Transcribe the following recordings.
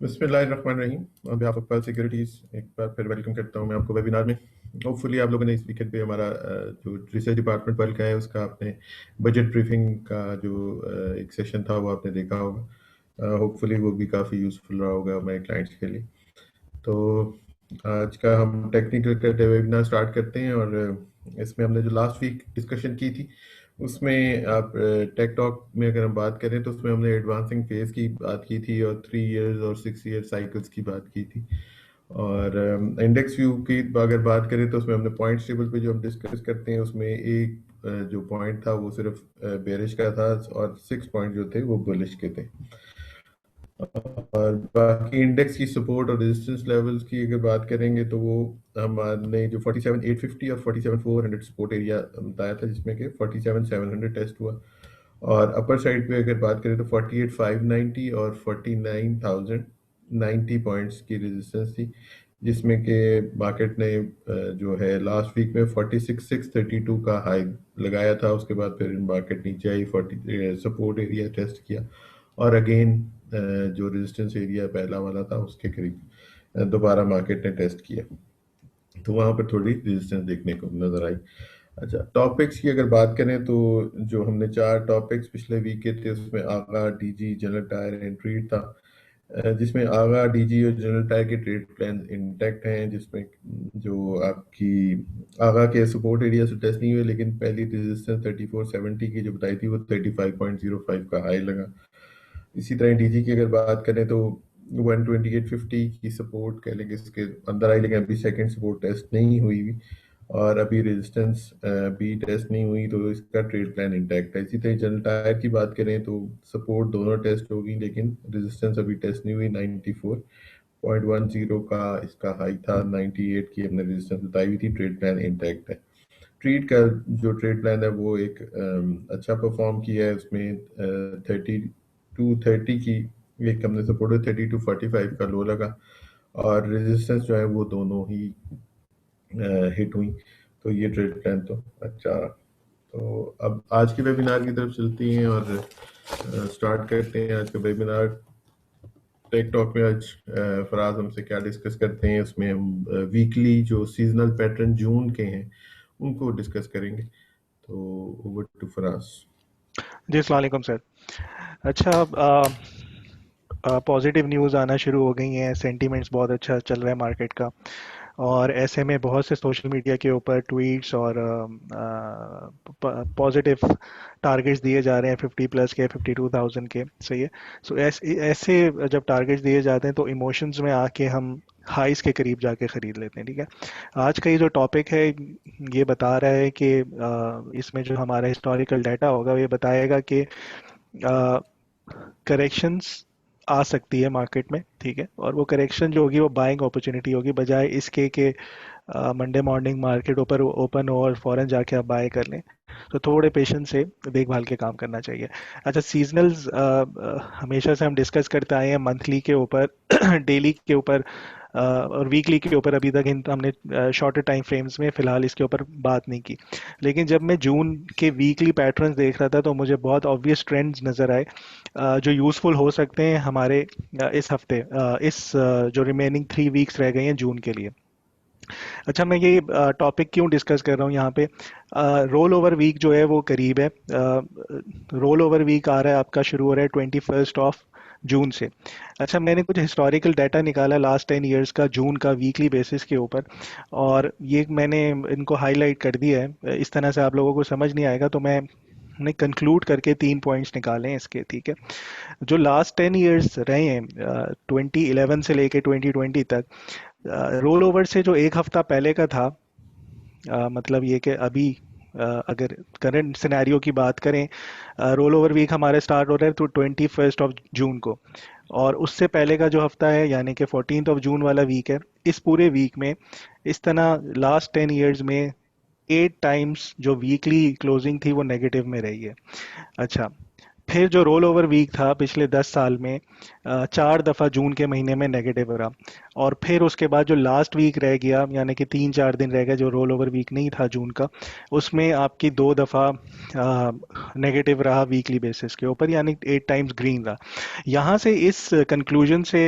बिस्मिल्लाहिर्रहमानिर्रहीम। On behalf of pearl securities एक बार फिर वेलकम करता हूँ मैं आपको वेबिनार में। होपफुली आप लोगों ने इस वीकेंड पे हमारा जो रिसर्च डिपार्टमेंट पर्ल का है उसका आपने बजट ब्रीफिंग का जो एक सेशन था वो आपने देखा होगा। होपफुली वो भी काफ़ी यूज़फुल रहा होगा हमारे क्लाइंट्स के लिए। तो आज का हम टेक्निकल करते वेबिनार स्टार्ट करते हैं। और इसमें हमने जो लास्ट वीक डिस्कशन की थी उसमें आप टेक टॉक में अगर हम बात करें तो उसमें हमने एडवांसिंग फेज की बात की थी और 3 इयर्स और 6 ईयर साइकिल्स की बात की थी। और इंडेक्स व्यू की अगर बात करें तो उसमें हमने पॉइंट्स टेबल पे जो हम डिस्कस करते हैं उसमें एक जो पॉइंट था वो सिर्फ बेरिश का था और 6 पॉइंट जो थे वो बुलिश के थे। और बाकी इंडेक्स की सपोर्ट और रेजिस्टेंस लेवल्स की अगर बात करेंगे तो वो हमने जो 47,850 और 47,400 सपोर्ट एरिया बताया था जिसमें कि 47,700 टेस्ट हुआ। और अपर साइड पे अगर बात करें तो 48,590 और 49,090 पॉइंट्स की रेजिस्टेंस थी, जिसमें कि मार्केट ने जो है लास्ट वीक में 46,632 का हाई लगाया था। उसके बाद फिर मार्केट नीचे आई, 40 सपोर्ट एरिया टेस्ट किया और अगेन जो रेजिस्टेंस एरिया पहला वाला था उसके करीब दोबारा मार्केट ने टेस्ट किया, तो वहां पर थोड़ी रेजिस्टेंस देखने को नजर आई। अच्छा, टॉपिक्स की अगर बात करें तो जो हमने 4 टॉपिक्स पिछले वीक के थे उसमें Agha, DG, general tyre and trade था। जिसमें आगा, डीजी और जनरल टायर के ट्रेड प्लान इंटैक्ट हैं, जिसमें जो आपकी आगा के सपोर्ट एरिया से टेस्ट नहीं हुए, लेकिन पहली रेजिस्टेंस 3470 की जो बताई थी वो 35.05 का हाई लगा। इसी तरह डीजी की अगर बात करें तो 12850 की सपोर्ट कह लेंगे इसके अंदर आई, लेकिन अभी सेकंड सपोर्ट टेस्ट नहीं हुई भी और अभी रेजिस्टेंस भी टेस्ट नहीं हुई, तो इसका ट्रेड प्लान इंटैक्ट है। इसी तरह जनरल टायर की बात करें तो सपोर्ट दोनों टेस्ट होगी लेकिन रेजिस्टेंस अभी टेस्ट नहीं हुई। 94.10 का इसका हाई था, 98 की हमने रेजिस्टेंस बताई हुई थी। ट्रेड प्लान इंटैक्ट है। ट्रीट का जो ट्रेड प्लान है वो एक अच्छा परफॉर्म किया है। उसमें 3230 की एक हमने सपोर्ट 3245 का लो लगा और रेजिस्टेंस जो है वो दोनों ही हिट हुई। तो ये ट्रेड प्लान तो अच्छा रहा। तो अब आज के वेबिनार की तरफ चलते हैं और स्टार्ट करते हैं आज का वेबिनार। टेक टॉक में आज फराज हमसे क्या डिस्कस करते हैं, उसमें हम वीकली जो सीजनल पैटर्न जून के हैं उनको डिस्कस करेंगे। तो ओवर टू फराज। जी अस्सलाम वालेकुम सर। अच्छा, पॉजिटिव न्यूज़ आना शुरू हो गई हैं, सेंटीमेंट्स बहुत अच्छा चल रहा है मार्केट का। और ऐसे में बहुत से सोशल मीडिया के ऊपर ट्वीट्स और पॉजिटिव टारगेट्स दिए जा रहे हैं, 50 प्लस के, 52,000 के। सही है। सो ऐसे जब टारगेट्स दिए जाते हैं तो इमोशंस में आके हम हाइस के करीब जाके ख़रीद लेते हैं। ठीक है। आज का ये जो टॉपिक है ये बता रहा है कि इसमें जो हमारा हिस्टोरिकल डाटा होगा ये बताएगा कि करेक्शंस आ सकती है मार्केट में। ठीक है। और वो करेक्शन जो होगी वो बाइंग अपॉर्चुनिटी होगी, बजाय इसके कि मंडे मॉर्निंग मार्केट ऊपर ओपन हो और फौरन जाके आप बाय कर लें। तो थोड़े पेशेंस से देखभाल के काम करना चाहिए। अच्छा, सीजनल्स हमेशा से हम डिस्कस करते आए हैं, मंथली के ऊपर डेली के ऊपर और वीकली के ऊपर। अभी तक हमने शॉर्टर टाइम फ्रेम्स में फ़िलहाल इसके ऊपर बात नहीं की। लेकिन जब मैं जून के वीकली पैटर्न्स देख रहा था तो मुझे बहुत ऑब्वियस ट्रेंड्स नज़र आए जो यूज़फुल हो सकते हैं हमारे इस हफ्ते, जो रिमेनिंग 3 वीक्स रह गए हैं जून के लिए। अच्छा, मैं ये टॉपिक क्यों डिस्कस कर रहा हूँ यहाँ पे? रोल ओवर वीक जो है वो करीब है। रोल ओवर वीक आ रहा है आपका, शुरू हो रहा है 21 जून से। अच्छा, मैंने कुछ हिस्टोरिकल डाटा निकाला लास्ट 10 ईयर्स का जून का वीकली बेसिस के ऊपर, और ये मैंने इनको हाईलाइट कर दिया है। इस तरह से आप लोगों को समझ नहीं आएगा तो मैंने कंक्लूड करके 3 पॉइंट्स निकाले हैं इसके। ठीक है। जो लास्ट 10 ईयर्स रहे हैं 2011 से लेके 2020 तक, रोल ओवर से जो एक हफ्ता पहले का था, मतलब ये कि अभी अगर करंट सिनेरियो की बात करें, रोल ओवर वीक हमारे स्टार्ट हो रहा है तो 21 जून को। और उससे पहले का जो हफ्ता है यानी कि 14 जून वाला वीक है। इस पूरे वीक में इस तरह लास्ट 10 ईयर्स में 8 टाइम्स जो वीकली क्लोजिंग थी वो नेगेटिव में रही है। अच्छा, फिर जो रोल ओवर वीक था पिछले 10 साल में, 4 दफ़ा जून के महीने में नेगेटिव रहा। और फिर उसके बाद जो लास्ट वीक रह गया, यानी कि 3-4 दिन रह गया जो रोल ओवर वीक नहीं था जून का, उसमें आपकी 2 दफ़ा नेगेटिव रहा वीकली बेसिस के ऊपर, यानी 8 टाइम्स ग्रीन रहा। यहाँ से इस कंक्लूजन से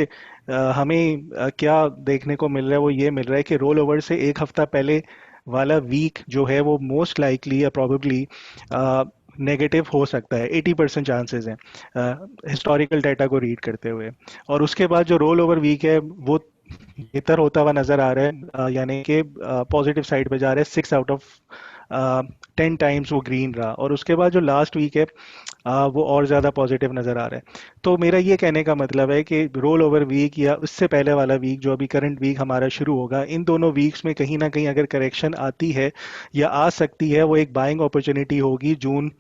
हमें क्या देखने को मिल रहा है, वो ये मिल रहा है कि रोल ओवर से एक हफ्ता पहले वाला वीक जो है वो मोस्ट लाइकली या प्रोबेबली नेगेटिव हो सकता है। 80% चांसेस हैं हिस्टोरिकल डाटा को रीड करते हुए। और उसके बाद जो रोल ओवर वीक है वो बेहतर होता हुआ नजर आ रहा है, यानी कि पॉजिटिव साइड पे जा रहा है। 6 आउट ऑफ 10 टाइम्स वो ग्रीन रहा। और उसके बाद जो लास्ट वीक है वो और ज़्यादा पॉजिटिव नज़र आ रहा है। तो मेरा ये कहने का मतलब है कि रोल ओवर वीक या उससे पहले वाला वीक जो अभी करंट वीक हमारा शुरू होगा, इन दोनों वीक्स में कहीं ना कहीं अगर करेक्शन आती है या आ सकती है, वो एक बाइंग अपॉर्चुनिटी होगी जून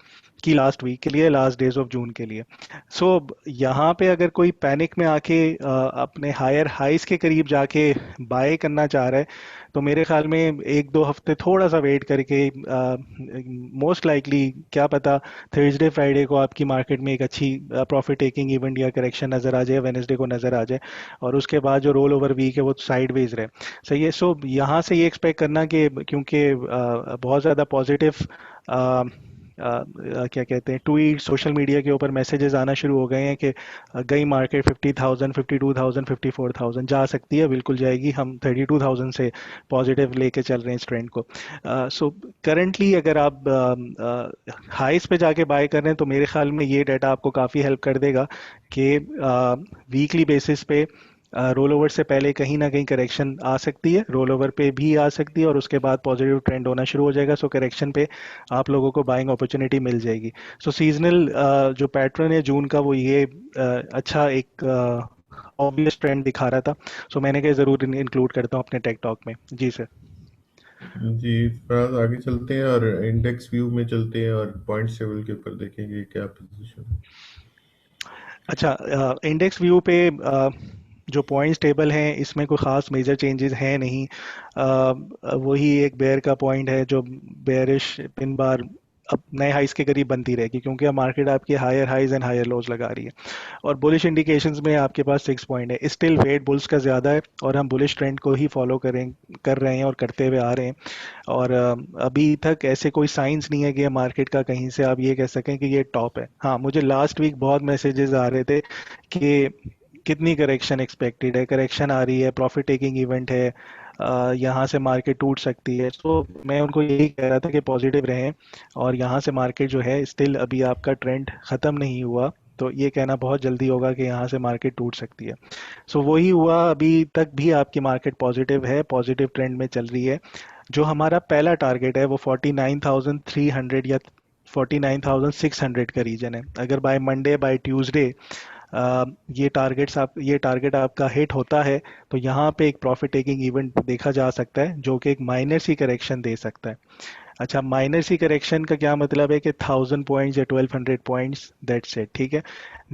की लास्ट वीक के लिए, लास्ट डेज ऑफ जून के लिए। सो यहाँ पे अगर कोई पैनिक में आके अपने हायर हाइस के करीब जाके बाय करना चाह रहा है, तो मेरे ख्याल में 1-2 हफ्ते थोड़ा सा वेट करके, मोस्ट लाइकली क्या पता थर्सडे फ्राइडे को आपकी मार्केट में एक अच्छी प्रॉफिट टेकिंग इवेंट या करेक्शन नज़र आ जाए, वेनेसडे को नज़र आ जाए, और उसके बाद जो रोल ओवर वीक है वो साइडवेज रहे। सही है। सो यहाँ से ये एक्सपेक्ट करना कि क्योंकि बहुत ज़्यादा पॉजिटिव क्या कहते हैं ट्वीट सोशल मीडिया के ऊपर मैसेजेस आना शुरू हो गए हैं कि गई मार्केट 50,000, 52,000, 54,000 जा सकती है, बिल्कुल जाएगी, हम 32,000 से पॉजिटिव लेके चल रहे हैं इस ट्रेंड को। सो करंटली अगर आप हाइस पे जाके बाय कर रहे हैं, तो मेरे ख्याल में ये डाटा आपको काफ़ी हेल्प कर देगा कि वीकली बेसिस पे रोल ओवर से पहले कहीं ना कहीं करेक्शन आ सकती है, रोल ओवर पे भी आ सकती है, और उसके बाद पॉजिटिव ट्रेंड होना शुरू हो जाएगा। सो करेक्शन पे आप लोगों को बाइंग अपॉर्चुनिटी मिल जाएगी। सो सीजनल जो पैटर्न है जून का, वो ये अच्छा एक ऑब्वियस ट्रेंड दिखा रहा था। सो मैंने कहा ज़रूर इंक्लूड करता हूँ अपने टेक टॉक में। जी सर। जी फराज, आगे चलते हैं और इंडेक्स व्यू में चलते हैं और पॉइंट्स टेबल के ऊपर देखेंगे क्या पोजीशन है। अच्छा, इंडेक्स व्यू पे जो पॉइंट्स टेबल हैं इसमें कोई ख़ास मेजर चेंजेस हैं नहीं। वही एक बेयर का पॉइंट है जो बेयरिश पिन बार अब नए हाइस के करीब बनती रहेगी, क्योंकि अब मार्केट आपकी higher highs and higher lows लगा रही है। और बुलिश इंडिकेशंस में आपके पास 6 पॉइंट है, स्टिल वेट बुल्स का ज़्यादा है, और हम बुलिश ट्रेंड को ही फॉलो कर रहे हैं और करते हुए आ रहे हैं। और अभी तक ऐसे कोई साइंस नहीं है कि मार्केट का कहीं से आप ये कह सकें कि ये टॉप है। हाँ, मुझे लास्ट वीक बहुत मैसेजेस आ रहे थे कि कितनी करेक्शन एक्सपेक्टेड है, करेक्शन आ रही है, प्रॉफिट टेकिंग इवेंट है, यहाँ से मार्केट टूट सकती है। तो मैं उनको यही कह रहा था कि पॉजिटिव रहें, और यहाँ से मार्केट जो है स्टिल अभी आपका ट्रेंड ख़त्म नहीं हुआ, तो ये कहना बहुत जल्दी होगा कि यहाँ से मार्केट टूट सकती है। सो वही हुआ, अभी तक भी आपकी मार्केट पॉजिटिव है, पॉजिटिव ट्रेंड में चल रही है। जो हमारा पहला टारगेट है वो 49,300 या 49,600 का रीजन है। अगर बाय मंडे बाय ट्यूसडे ये टारगेट आपका हिट होता है, तो यहाँ पे एक प्रॉफिट टेकिंग इवेंट देखा जा सकता है जो कि एक माइनर सी करेक्शन दे सकता है। अच्छा, माइनर सी करेक्शन का क्या मतलब है कि 1,000 पॉइंट्स या 1,200 पॉइंट्स, दैट्स इट, ठीक है।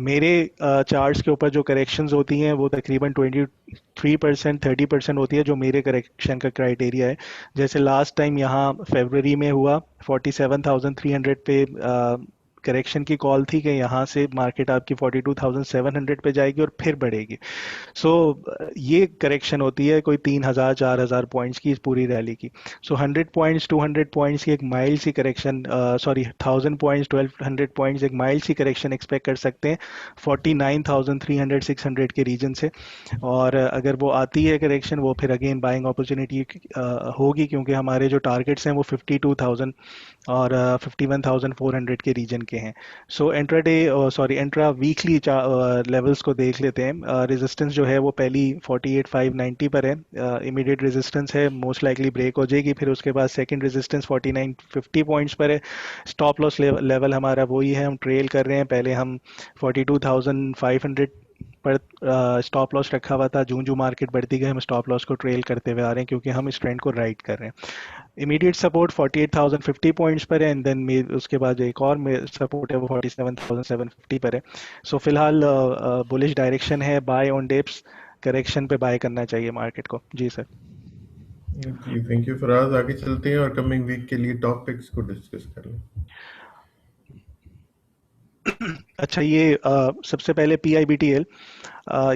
मेरे चार्ट्स के ऊपर जो करेक्शंस होती हैं वो तकरीबन 23%, 30% होती है, जो मेरे करेक्शन का क्राइटेरिया है। जैसे लास्ट टाइम यहाँ फेबररी में हुआ, 47,300 पे करेक्शन की कॉल थी कि यहाँ से मार्केट आपकी 42,700 पे जाएगी और फिर बढ़ेगी। सो ये करेक्शन होती है कोई 3,000 4,000 पॉइंट्स की इस पूरी रैली की। सो 100 पॉइंट्स 200 पॉइंट्स की एक माइल्ड सी करेक्शन, सॉरी 1,000 पॉइंट्स 1,200 पॉइंट्स एक माइल्ड सी करेक्शन एक्सपेक्ट कर सकते हैं 49,300 600 के रीजन से। और अगर वो आती है करेक्शन, वो फिर अगेन बाइंग अपॉर्चुनिटी होगी, क्योंकि हमारे जो टारगेट्स हैं वो 52,000 और 51,400 के रीजन के हैं। So intraday, sorry intra weekly levels को देख लेते हैं। रेजिस्टेंस जो है वो पहली 48,590 पर है, इमीडिएट रेजिस्टेंस है, मोस्ट लाइकली ब्रेक हो जाएगी। फिर उसके बाद सेकंड रेजिस्टेंस 4950 पॉइंट्स पर है। स्टॉप लॉस लेवल हमारा वही है, हम ट्रेल कर रहे हैं। पहले हम 42,500 पर स्टॉप लॉस रखा हुआ था, जून जून मार्केट बढ़ती गई हम स्टॉप लॉस को ट्रेल करते हुए आ रहे हैं, क्योंकि हम इस ट्रेंड को राइड कर रहे हैं। इमीडिएट सपोर्ट 48,050 पॉइंट्स पर है, एंड देन उसके बाद एक और सपोर्ट है वो 47,750 पर है। सो फिलहाल बुलिश डायरेक्शन है, बाय ऑन डिप्स, करेक्शन पे बाय करना चाहिए मार्केट को। जी सर। जी थैंक यू फराज, आगे चलते हैं और कमिंग वीक के लिए टॉप पिक्स को डिस्कस कर लें। अच्छा, ये सबसे पहले PIBTL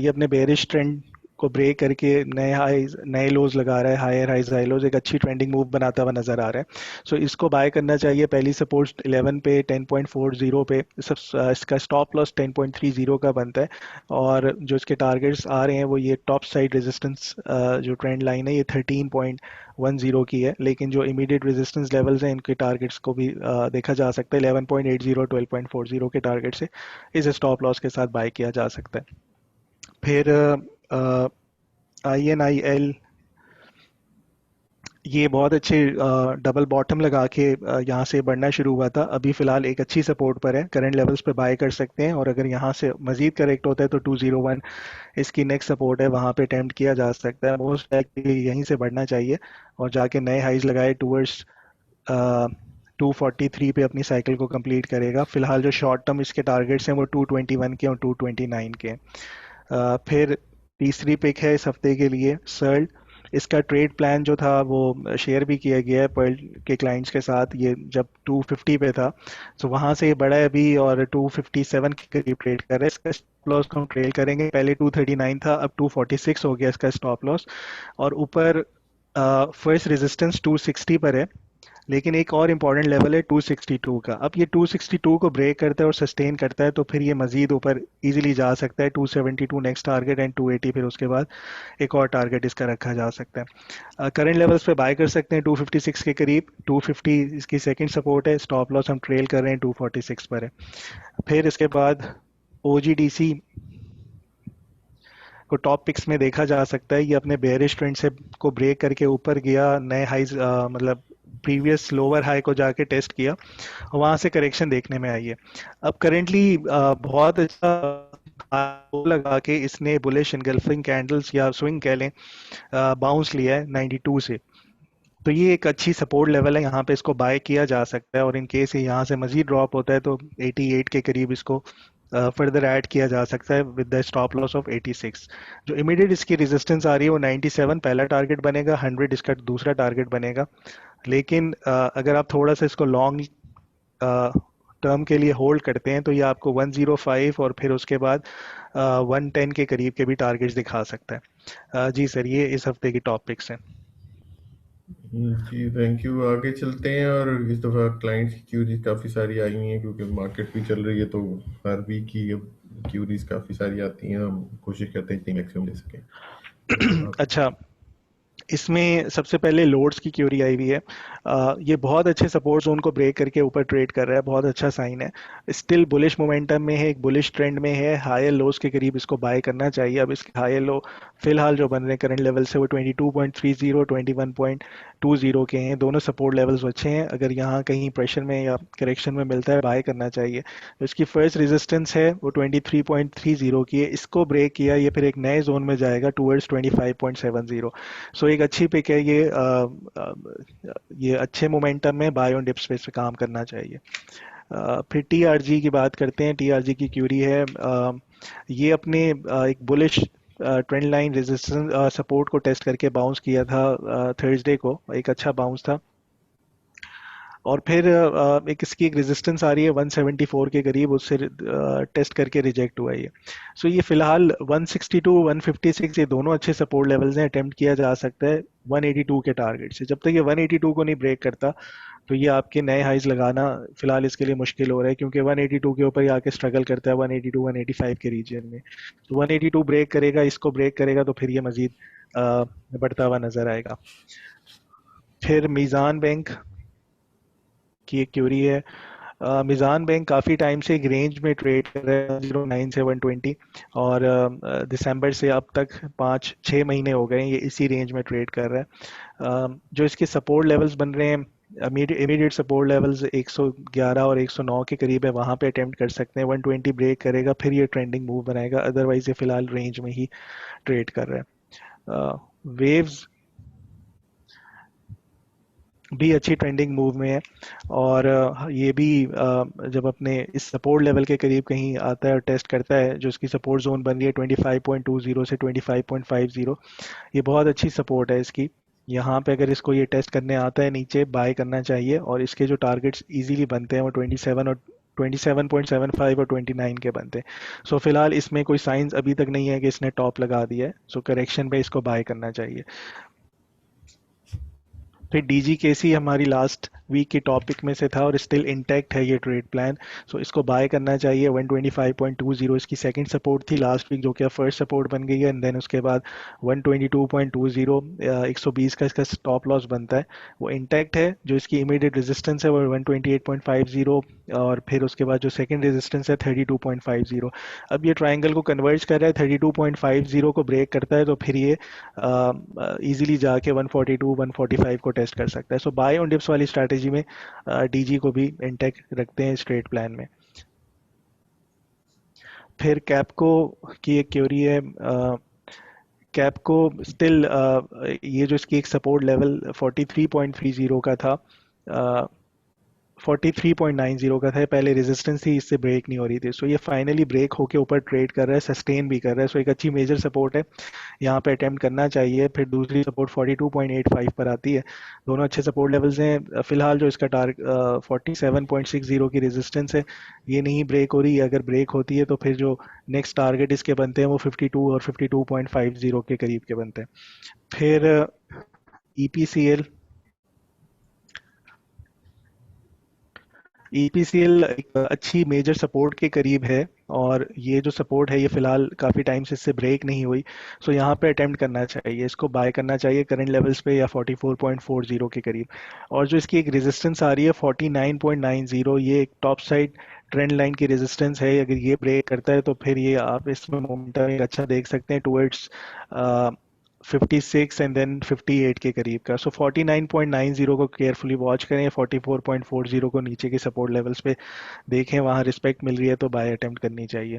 ये अपने बेरिश ट्रेंड को ब्रेक करके नए हाईज नए लोज लगा रहा है, हायर हाईज हाई लोज, एक अच्छी ट्रेंडिंग मूव बनाता हुआ नजर आ रहा है। सो इसको बाय करना चाहिए। पहली सपोर्ट 11 पे, 10.40 पे, इसका स्टॉप लॉस 10.30 का बनता है। और जो इसके टारगेट्स आ रहे हैं वो ये टॉप साइड रेजिस्टेंस, जो ट्रेंड लाइन है ये 13.10 की है, लेकिन जो इमीडिएट रेजिस्टेंस लेवल्स हैं इनके टारगेट्स को भी देखा जा सकता है। 11.80, 12.40 के टारगेट से इस स्टॉप लॉस के साथ बाय किया जा सकता है। फिर INIL, ये बहुत अच्छे डबल बॉटम लगा के यहाँ से बढ़ना शुरू हुआ था। अभी फिलहाल एक अच्छी सपोर्ट पर है, करंट लेवल्स पे बाय कर सकते हैं, और अगर यहाँ से मजीद करेक्ट होता है तो 201 इसकी नेक्स्ट सपोर्ट है, वहाँ पे अटेम्प्ट किया जा सकता है। मोस्ट लाइकली यहीं से बढ़ना चाहिए और जाके नए हाइज लगाए टूवर्ड्स 243 पे अपनी साइकिल को कंप्लीट करेगा। फिलहाल जो शॉर्ट टर्म इसके टारगेट्स हैं वो 221 के और 229 के हैं। फिर तीसरी पिक है इस हफ्ते के लिए सर्ल। इसका ट्रेड प्लान जो था वो शेयर भी किया गया है पर्ल के क्लाइंट्स के साथ। ये जब 250 पे था तो वहाँ से ये बढ़ा है अभी और 257 के करीब ट्रेड कर रहा है। इसका स्टॉप लॉस को हम ट्रेल करेंगे, पहले 239 था, अब 246 हो गया इसका स्टॉप लॉस। और ऊपर फर्स्ट रेजिस्टेंस 260 पर है, लेकिन एक और इम्पॉर्टेंट लेवल है 262 का। अब ये 262 को ब्रेक करता है और सस्टेन करता है तो फिर ये मजीद ऊपर इजीली जा सकता है। 272 नेक्स्ट टारगेट एंड 280 फिर उसके बाद एक और टारगेट इसका रखा जा सकता है। करंट लेवल्स पे बाय कर सकते हैं 256 के करीब। 250 इसकी सेकंड सपोर्ट है, स्टॉप लॉस हम ट्रेल कर रहे हैं 246 पर है। फिर इसके बाद OGDC को टॉप पिक्स में देखा जा सकता है। ये अपने बेयरिश ट्रेंड से को ब्रेक करके ऊपर गया, नए हाइज मतलब प्रीवियस लोअर हाई को जाके टेस्ट किया, वहां से करेक्शन देखने में आई है। अब करेंटली बहुत अच्छा लगा के इसने बुलिश इनगल्फिंग कैंडल्स या स्विंग कह लें बाउंस लिया है 92 से। तो ये एक अच्छी सपोर्ट लेवल है, यहाँ पे इसको बाय किया जा सकता है। और इन केस ये यहाँ से मजीद ड्रॉप होता है तो 88 के करीब इसको फर्दर ऐड किया जा सकता है with the stop loss of 86। जो इमीडिएट इसकी रेजिस्टेंस आ रही है वो 97 पहला टारगेट बनेगा, 100 इसका दूसरा टारगेट बनेगा। लेकिन अगर आप थोड़ा सा इसको लॉन्ग टर्म के लिए होल्ड करते हैं तो ये आपको 105 और फिर उसके बाद 110 के करीब के भी टारगेट्स दिखा सकता है। जी सर, ये इस हफ्ते की टॉपिक्स हैं। जी थैंक यू। आगे चलते हैं, और इस दफ़ा क्लाइंट्स की क्यूरीज काफ़ी सारी आई हुई हैं क्योंकि मार्केट भी चल रही है, तो हर वीक की क्यूरीज काफ़ी सारी आती हैं। हम कोशिश करते हैं इतनी मैक्सिमम ले सकें। तो आप अच्छा, इसमें सबसे पहले लोड्स की क्यूरी आई हुई है। ये बहुत अच्छे सपोर्ट जोन को ब्रेक करके ऊपर ट्रेड कर रहा है, बहुत अच्छा साइन है। स्टिल बुलिश मोमेंटम में है, एक बुलिश ट्रेंड में है, हायर लोज के करीब इसको बाय करना चाहिए। अब इसके हायर लो फिलहाल जो बन रहे हैं करंट लेवल से वो 22.30, 21.20 के हैं। दोनों सपोर्ट लेवल्स अच्छे हैं, अगर यहाँ कहीं प्रेशर में या करेक्शन में मिलता है बाय करना चाहिए। तो इसकी फर्स्ट रेजिस्टेंस है वो 23.30 की है, इसको ब्रेक किया ये फिर एक नए जोन में जाएगा टूवर्ड्स 25.70। सो एक अच्छी पिक है ये। ये अच्छे मोमेंटम में बाय ऑन डिप स्पेस पे काम करना चाहिए। फिर TRG की बात करते हैं। TRG की क्यूरी है, ये अपने एक bullish trend line resistance support को टेस्ट करके बाउंस किया था थर्सडे को, एक अच्छा बाउंस था। और फिर एक इसकी एक रेजिस्टेंस आ रही है 174 के करीब, उससे टेस्ट करके रिजेक्ट हुआ ये। सो ये फिलहाल 162, 156 ये दोनों अच्छे सपोर्ट लेवल्स हैं, अटेम्प्ट किया जा सकता है 182 के टारगेट से। जब तक ये 182 को नहीं ब्रेक करता तो ये आपके नए हाइज लगाना फिलहाल इसके लिए मुश्किल हो रहा है, क्योंकि 182 के ऊपर ये आके स्ट्रगल करता है 182, 185 के रीजन में। तो 182 ब्रेक करेगा, इसको ब्रेक करेगा तो फिर ये मजीद बढ़ता हुआ नजर आएगा। फिर मीज़ान बैंक की एक क्यूरी है। मिज़ान बैंक काफ़ी टाइम से एक रेंज में ट्रेड कर रहा है 09 से 120, और दिसंबर से अब तक 5-6 महीने हो गए हैं ये इसी रेंज में ट्रेड कर रहा है। जो इसके सपोर्ट लेवल्स बन रहे हैं, इमीडिएट सपोर्ट लेवल्स 111 और 109 के करीब है, वहाँ पे अटेम्प्ट कर सकते हैं। 120 ब्रेक करेगा फिर ये ट्रेंडिंग मूव बनाएगा, अदरवाइज ये फिलहाल रेंज में ही ट्रेड कर रहा है। वेव्स भी अच्छी ट्रेंडिंग मूव में है, और ये भी जब अपने इस सपोर्ट लेवल के करीब कहीं आता है और टेस्ट करता है, जो इसकी सपोर्ट जोन बन रही है 25.20 से 25.50, ये बहुत अच्छी सपोर्ट है इसकी। यहाँ पे अगर इसको ये टेस्ट करने आता है नीचे बाय करना चाहिए, और इसके जो टारगेट्स इजीली बनते हैं वो 27 और 27.75 और 29 के बनते हैं। सो फिलहाल इसमें कोई साइंस अभी तक नहीं है कि इसने टॉप लगा दिया है, सो करेक्शन पे इसको बाय करना चाहिए। फिर डीजीकेसी हमारी लास्ट वीक के टॉपिक में से था और स्टिल इंटैक्ट है ये ट्रेड प्लान। सो इसको बाय करना चाहिए। 125.20 इसकी सेकंड सपोर्ट थी लास्ट वीक, जो कि फर्स्ट सपोर्ट बन गई है, एंड देन उसके बाद 122.20 120 का इसका स्टॉप लॉस बनता है, वो इंटैक्ट है। जो इसकी इमीडिएट रेजिस्टेंस है वो 128.50, और फिर उसके बाद जो सेकंड रेजिस्टेंस है 32.50। अब ये ट्राइंगल को कन्वर्ज कर रहा है, 32.50 को ब्रेक करता है तो फिर ये इजीली जाके 142 145 को टेस्ट कर सकता है। सो बाय ऑन डिप्स वाली स्ट्रैटेजी में डीजी को भी इंटेक्ट रखते हैं स्ट्रेट प्लान में। फिर कैपको की एक क्यूरी है। कैपको स्टिल ये जो इसकी एक सपोर्ट लेवल 43.30 का था, 43.90 का था पहले, रेजिस्टेंस थी, इससे ब्रेक नहीं हो रही थी। सो ये फाइनली ब्रेक होके ऊपर ट्रेड कर रहा है, सस्टेन भी कर रहा है। सो एक अच्छी मेजर सपोर्ट है, यहाँ पे अटेम्प्ट करना चाहिए। फिर दूसरी सपोर्ट 42.85 पर आती है। दोनों अच्छे सपोर्ट लेवल्स हैं। फिलहाल जो इसका टारगेट 47.60 की रेजिस्टेंस है, ये नहीं ब्रेक हो रही है। अगर ब्रेक होती है तो फिर जो नेक्स्ट टारगेट इसके बनते हैं वो 52 और 52.50 के करीब के बनते हैं। फिर ईपीसीएल, ईपीसीएल एक अच्छी मेजर सपोर्ट के करीब है, और ये जो सपोर्ट है ये फिलहाल काफ़ी टाइम से इससे ब्रेक नहीं हुई। सो यहाँ पे अटेम्प्ट करना चाहिए, इसको बाय करना चाहिए करंट लेवल्स पे या 44.40 के करीब। और जो इसकी एक रेजिस्टेंस आ रही है 49.90, ये एक टॉप साइड ट्रेंड लाइन की रेजिस्टेंस है। अगर ये ब्रेक करता है तो फिर ये आप इसमें मोमेंटम एक अच्छा देख सकते हैं टुवर्ड्स 56 एंड देन 58 के करीब का। सो 49.90 को केयरफुली वॉच करें, 44.40 को नीचे के सपोर्ट लेवल्स पे देखें, वहाँ रिस्पेक्ट मिल रही है तो बाय अटेम्प्ट करनी चाहिए।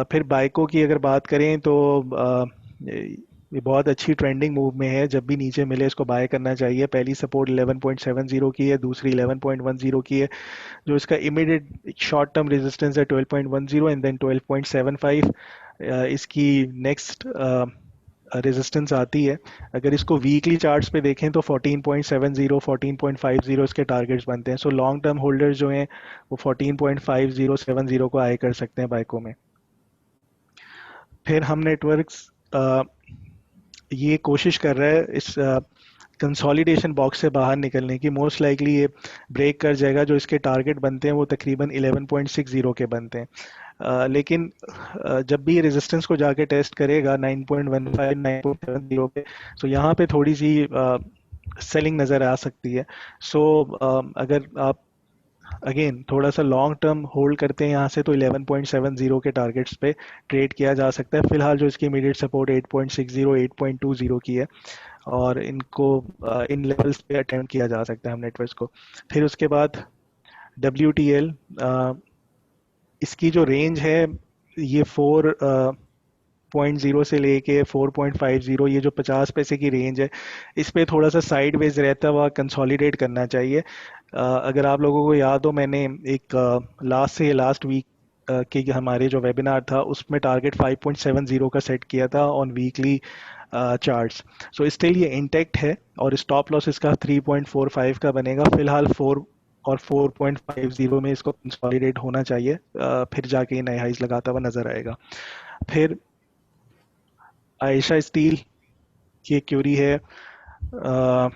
फिर बाइको की अगर बात करें तो ये बहुत अच्छी ट्रेंडिंग मूव में है। जब भी नीचे मिले इसको बाय करना चाहिए। पहली सपोर्ट 11.70 की है, दूसरी 11.10 की है। जो इसका इमीडिएट शॉर्ट टर्म रेजिस्टेंस है 12.10 एंड देन 12.75। इसकी नेक्स्ट रेजिस्टेंस आती है। अगर इसको वीकली चार्ट्स पे देखें तो 14.70 14.50 इसके टारगेट्स बनते हैं। सो लॉन्ग टर्म होल्डर्स जो हैं वो 14.50 70 को आए कर सकते हैं बाइको में। फिर हम नेटवर्क्स ये कोशिश कर रहा है इस कंसोलिडेशन बॉक्स से बाहर निकलने की। मोस्ट लाइकली ये ब्रेक कर जाएगा। जो इसके टारगेट बनते हैं वो तकरीबन 11.60 के बनते हैं। लेकिन जब भी ये रेजिस्टेंस को जाके टेस्ट करेगा 9.15 9.70 पे, तो यहाँ पे थोड़ी सी सेलिंग नज़र आ सकती है। सो अगर आप अगेन थोड़ा सा लॉन्ग टर्म होल्ड करते हैं यहाँ से तो 11.70 के टारगेट्स पे ट्रेड किया जा सकता है। फिलहाल जो इसकी इमीडिएट सपोर्ट 8.60 8.20 की है, और इनको इन लेवल्स पे अटेम्प्ट किया जा सकता है हम नेटवर्क्स को। फिर उसके बाद WTL, इसकी जो रेंज है ये 4.0 से लेके 4.50, ये जो 50 पैसे की रेंज है, इस पे थोड़ा सा साइडवेज रहता हुआ कंसोलिडेट करना चाहिए। अगर आप लोगों को याद हो, मैंने एक लास्ट वीक के हमारे जो वेबिनार था उसमें टारगेट 5.70 का सेट किया था on weekly charts. So still ये इंटेक्ट है, और स्टॉप लॉस इसका 3.45 का बनेगा। फिलहाल 4 और 4.50 में इसको कंसोलिडेट होना चाहिए, फिर जाके ये नए हाइज लगाता हुआ नजर आएगा। फिर आयशा स्टील की एक क्यूरी है। अ,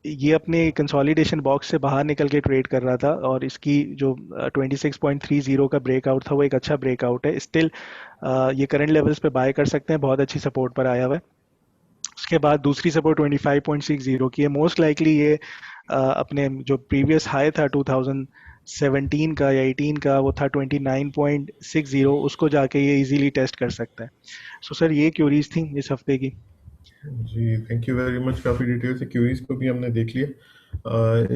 ये अपने कंसोलिडेशन बॉक्स से बाहर निकल के ट्रेड कर रहा था, और इसकी जो 26.30 का ब्रेकआउट था वो एक अच्छा ब्रेकआउट है। स्टिल ये करंट लेवल्स पे बाय कर सकते हैं, बहुत अच्छी सपोर्ट पर आया हुआ है। उसके बाद दूसरी सपोर्ट 25.60 की है। मोस्ट लाइकली ये अपने जो प्रीवियस हाई था 2017 का या 18 का, वो था 29.60, उसको जाके ये इजीली टेस्ट कर सकता है। सो सर ये क्यूरीज थी इस हफ्ते की। जी, थैंक यू वेरी मच। काफ़ी डिटेल से क्यूरीज को भी हमने देख लिया।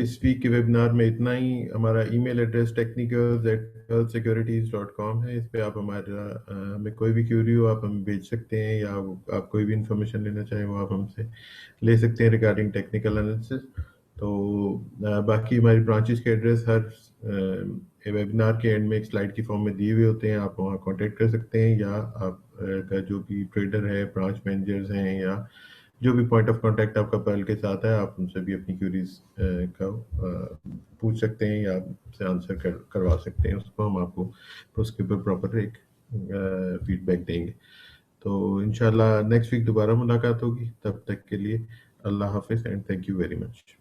इस वीक के वेबिनार में इतना ही। हमारा ईमेल एड्रेस technicals@securities.com है। इस पे आप हमारा हमें कोई भी क्यूरी हो आप हमें भेज सकते हैं, या आप कोई भी इंफॉर्मेशन लेना चाहें वो आप हमसे ले सकते हैं रिगार्डिंग टेक्निकल एनालिसिस। तो बाकी हमारी ब्रांचेस के एड्रेस हर वेबिनार के एंड में एक स्लाइड की फॉर्म में दिए हुए होते हैं। आप वहाँ कांटेक्ट कर सकते हैं, या आप का जो भी ट्रेडर है, ब्रांच मैनेजर्स हैं, या जो भी पॉइंट ऑफ कांटेक्ट आपका पर्ल के साथ है, आप उनसे भी अपनी क्यूरीज का पूछ सकते हैं या आपसे आंसर करवा सकते हैं उसको, हम आपको उसके ऊपर प्रॉपर एक फीडबैक देंगे। तो इंशाल्लाह नेक्स्ट वीक दोबारा मुलाकात होगी, तब तक के लिए अल्लाह हाफिज and thank you very much.